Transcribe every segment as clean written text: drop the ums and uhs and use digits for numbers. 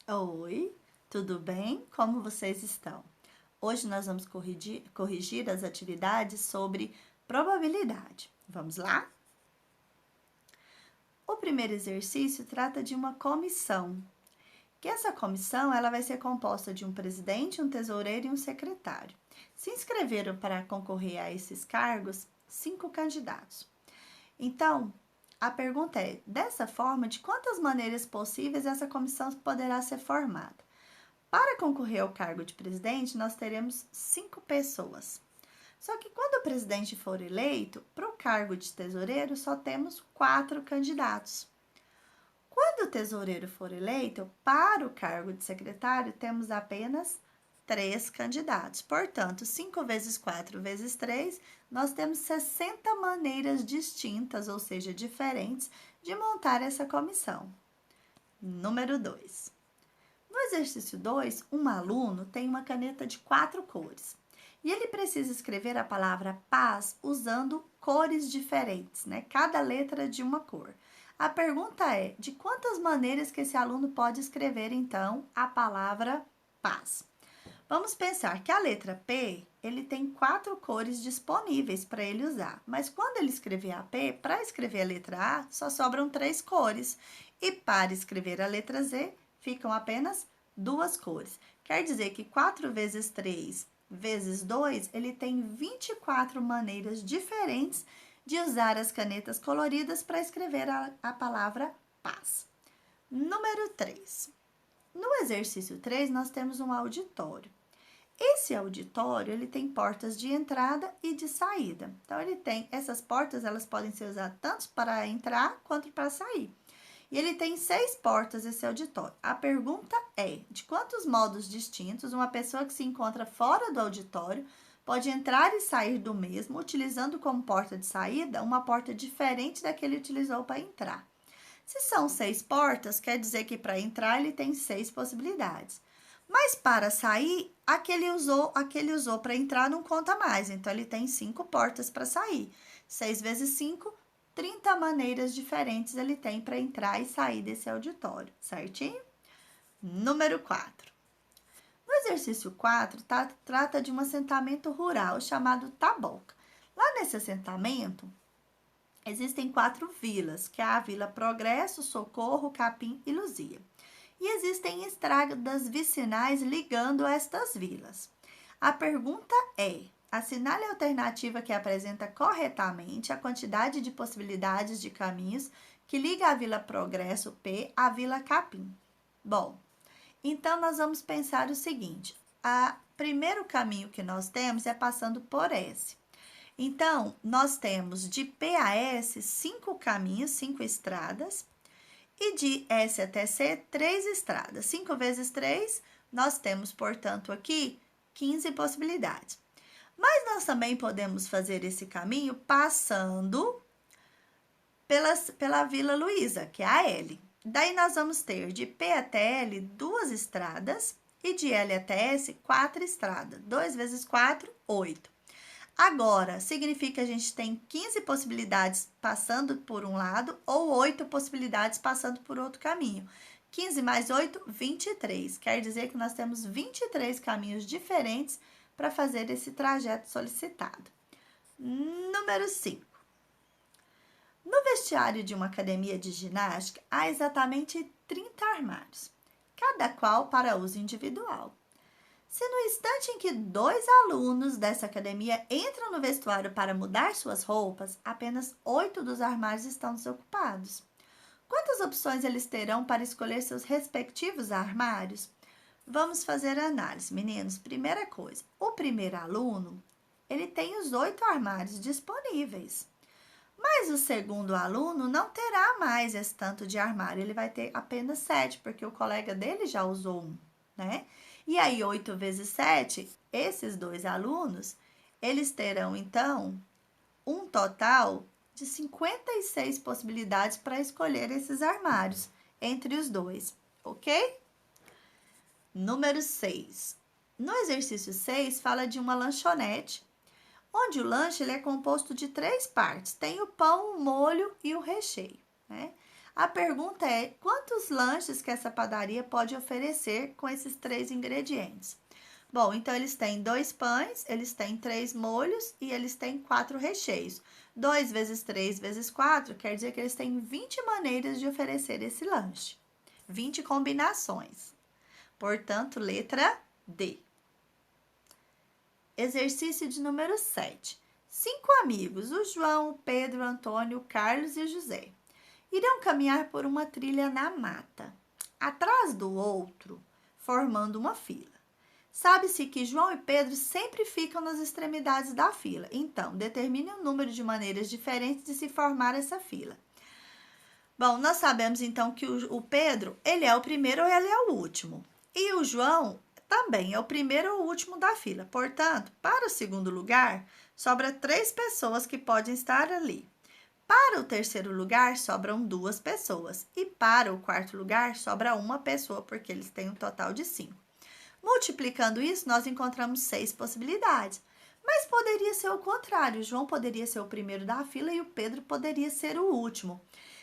Oi, tudo bem? Como vocês estão? Hoje nós vamos corrigir as atividades sobre probabilidade. Vamos lá? O primeiro exercício trata de uma comissão, que essa comissão ela vai ser composta de um presidente, um tesoureiro e um secretário. Se inscreveram para concorrer a esses cargos 5 candidatos. Então, a pergunta é: dessa forma, de quantas maneiras possíveis essa comissão poderá ser formada? Para concorrer ao cargo de presidente, nós teremos 5 pessoas. Só que quando o presidente for eleito, para o cargo de tesoureiro só temos 4 candidatos. Quando o tesoureiro for eleito, para o cargo de secretário, temos apenas 3 candidatos. Portanto, 5 vezes 4 vezes 3, nós temos 60 maneiras distintas, ou seja, diferentes, de montar essa comissão. Número 2. No exercício 2, um aluno tem uma caneta de 4 cores e ele precisa escrever a palavra paz usando cores diferentes, né? Cada letra de uma cor. A pergunta é: de quantas maneiras que esse aluno pode escrever, então, a palavra paz? Vamos pensar que a letra P, ele tem 4 cores disponíveis para ele usar, mas quando ele escrever a P, para escrever a letra A, só sobram 3 cores, e para escrever a letra Z, ficam apenas 2 cores. Quer dizer que 4 vezes 3 vezes 2, ele tem 24 maneiras diferentes de usar as canetas coloridas para escrever a palavra paz. Número 3. No exercício 3, nós temos um auditório. Esse auditório, ele tem portas de entrada e de saída. Então, ele tem essas portas, elas podem ser usadas tanto para entrar quanto para sair. E ele tem 6 portas, esse auditório. A pergunta é: de quantos modos distintos uma pessoa que se encontra fora do auditório pode entrar e sair do mesmo, utilizando como porta de saída uma porta diferente da que ele utilizou para entrar? Se são 6 portas, quer dizer que para entrar ele tem 6 possibilidades. Mas para sair, aquele usou para entrar não conta mais. Então, ele tem 5 portas para sair. 6 vezes 5, 30 maneiras diferentes ele tem para entrar e sair desse auditório, certinho? Número 4. No exercício 4, trata de um assentamento rural chamado Taboca. Lá nesse assentamento, existem 4 vilas, que é a Vila Progresso, Socorro, Capim e Luzia. E existem estradas vicinais ligando estas vilas. A pergunta é: assinale a alternativa que apresenta corretamente a quantidade de possibilidades de caminhos que liga a Vila Progresso P à Vila Capim. Bom, então nós vamos pensar o seguinte: o primeiro caminho que nós temos é passando por S. Então, nós temos de P a S 5 caminhos, 5 estradas, e de S até C, 3 estradas. 5 vezes 3, nós temos, portanto, aqui 15 possibilidades. Mas nós também podemos fazer esse caminho passando pela Vila Luísa, que é a L. Daí nós vamos ter de P até L 2 estradas e de L até S 4 estradas. 2 vezes 4, 8. Agora, significa que a gente tem 15 possibilidades passando por um lado ou 8 possibilidades passando por outro caminho. 15 mais 8, 23. Quer dizer que nós temos 23 caminhos diferentes para fazer esse trajeto solicitado. Número 5. No vestiário de uma academia de ginástica, há exatamente 30 armários, cada qual para uso individual. Se no instante em que 2 alunos dessa academia entram no vestuário para mudar suas roupas, apenas 8 dos armários estão desocupados. Quantas opções eles terão para escolher seus respectivos armários? Vamos fazer a análise, meninos. Primeira coisa, o primeiro aluno, ele tem os 8 armários disponíveis. Mas o segundo aluno não terá mais esse tanto de armário, ele vai ter apenas 7, porque o colega dele já usou um, né? E aí, 8 vezes 7, esses 2 alunos, eles terão, então, um total de 56 possibilidades para escolher esses armários entre os dois, ok? Número 6. No exercício 6, fala de uma lanchonete, onde o lanche ele é composto de 3 partes. Tem o pão, o molho e o recheio, né? A pergunta é: quantos lanches que essa padaria pode oferecer com esses 3 ingredientes? Bom, então eles têm 2 pães, eles têm 3 molhos e eles têm 4 recheios. 2 vezes 3 vezes 4 quer dizer que eles têm 20 maneiras de oferecer esse lanche. 20 combinações. Portanto, letra D. Exercício de número 7. 5 amigos, o João, o Pedro, o Antônio, o Carlos e o José, irão caminhar por uma trilha na mata, atrás do outro, formando uma fila. Sabe-se que João e Pedro sempre ficam nas extremidades da fila. Então, determine um número de maneiras diferentes de se formar essa fila. Bom, nós sabemos então que o Pedro, ele é o primeiro ou ele é o último. E o João também é o primeiro ou o último da fila. Portanto, para o segundo lugar, sobra 3 pessoas que podem estar ali. Para o terceiro lugar, sobram 2 pessoas. E para o quarto lugar, sobra 1 pessoa, porque eles têm um total de 5. Multiplicando isso, nós encontramos 6 possibilidades. Mas poderia ser o contrário. O João poderia ser o primeiro da fila e o Pedro poderia ser o último.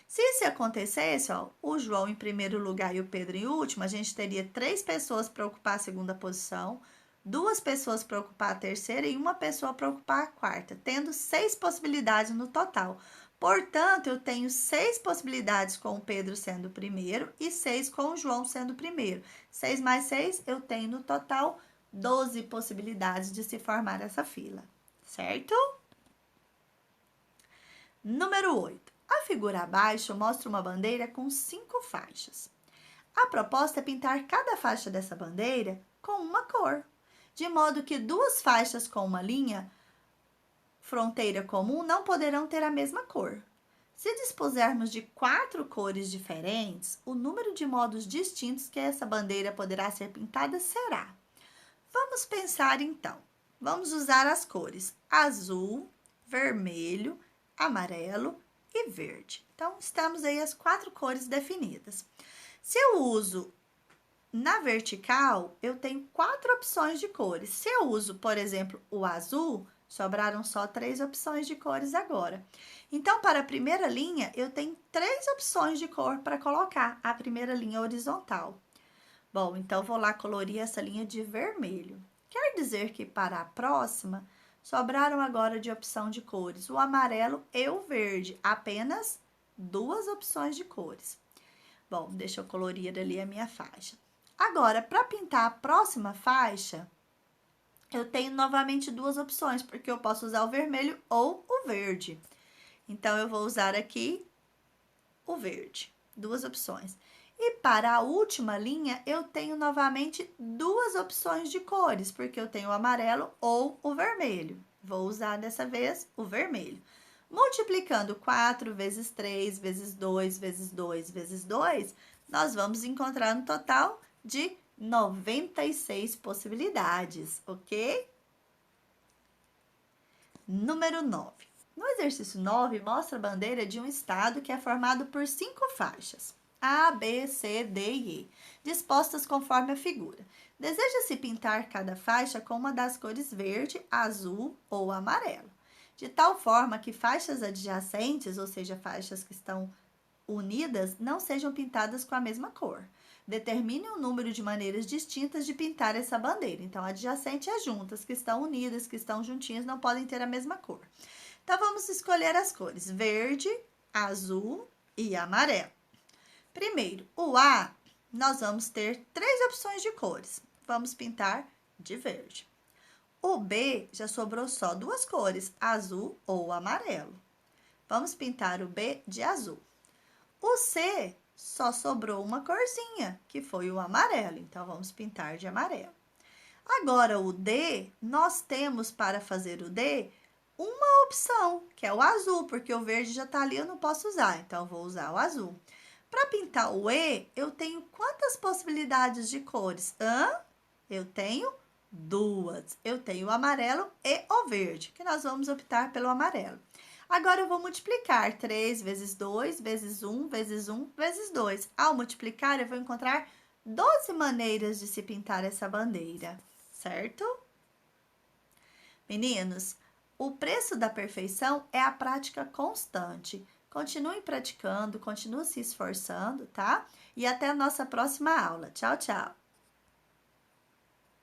Se isso acontecesse, ó, o João em primeiro lugar e o Pedro em último, a gente teria 3 pessoas para ocupar a segunda posição, 2 pessoas para ocupar a terceira e 1 pessoa para ocupar a quarta, tendo 6 possibilidades no total. Portanto, eu tenho 6 possibilidades com o Pedro sendo o primeiro e 6 com o João sendo o primeiro. 6 mais 6, eu tenho no total 12 possibilidades de se formar essa fila, certo? Número 8. A figura abaixo mostra uma bandeira com 5 faixas. A proposta é pintar cada faixa dessa bandeira com uma cor, de modo que 2 faixas com uma linha fronteira comum não poderão ter a mesma cor. Se dispusermos de 4 cores diferentes, o número de modos distintos que essa bandeira poderá ser pintada será. Vamos pensar então. Vamos usar as cores azul, vermelho, amarelo e verde. Então, estamos aí as 4 cores definidas. Se eu uso na vertical, eu tenho 4 opções de cores. Se eu uso, por exemplo, o azul, sobraram só 3 opções de cores agora. Então, para a primeira linha, eu tenho 3 opções de cor para colocar a primeira linha horizontal. Bom, então vou lá colorir essa linha de vermelho. Quer dizer que para a próxima, sobraram agora de opção de cores o amarelo e o verde, apenas 2 opções de cores. Bom, deixa eu colorir ali a minha faixa. Agora, para pintar a próxima faixa, eu tenho novamente 2 opções, porque eu posso usar o vermelho ou o verde. Então, eu vou usar aqui o verde, 2 opções. E para a última linha, eu tenho novamente 2 opções de cores, porque eu tenho o amarelo ou o vermelho. Vou usar dessa vez o vermelho. Multiplicando 4 vezes 3 vezes 2 vezes 2 vezes 2, nós vamos encontrar um total de 96 possibilidades, ok? Número 9. No exercício 9, mostra a bandeira de um estado que é formado por 5 faixas. A, B, C, D e E, dispostas conforme a figura. Deseja-se pintar cada faixa com uma das cores verde, azul ou amarelo, de tal forma que faixas adjacentes, ou seja, faixas que estão unidas, não sejam pintadas com a mesma cor. Determine um número de maneiras distintas de pintar essa bandeira. Então, adjacente é juntas, que estão unidas, que estão juntinhas, não podem ter a mesma cor. Então, vamos escolher as cores verde, azul e amarelo. Primeiro, o A, nós vamos ter 3 opções de cores. Vamos pintar de verde. O B, já sobrou só 2 cores, azul ou amarelo. Vamos pintar o B de azul. O C, só sobrou uma corzinha, que foi o amarelo. Então, vamos pintar de amarelo. Agora, o D, nós temos para fazer o D uma opção, que é o azul, porque o verde já está ali, eu não posso usar. Então, vou usar o azul. Para pintar o E, eu tenho quantas possibilidades de cores? Eu tenho 2. Eu tenho o amarelo e o verde, que nós vamos optar pelo amarelo. Agora, eu vou multiplicar 3 vezes 2, vezes 1, vezes 1, vezes 2. Ao multiplicar, eu vou encontrar 12 maneiras de se pintar essa bandeira, certo? Meninos, o preço da perfeição é a prática constante. Continue praticando, continue se esforçando, tá? E até a nossa próxima aula. Tchau, tchau!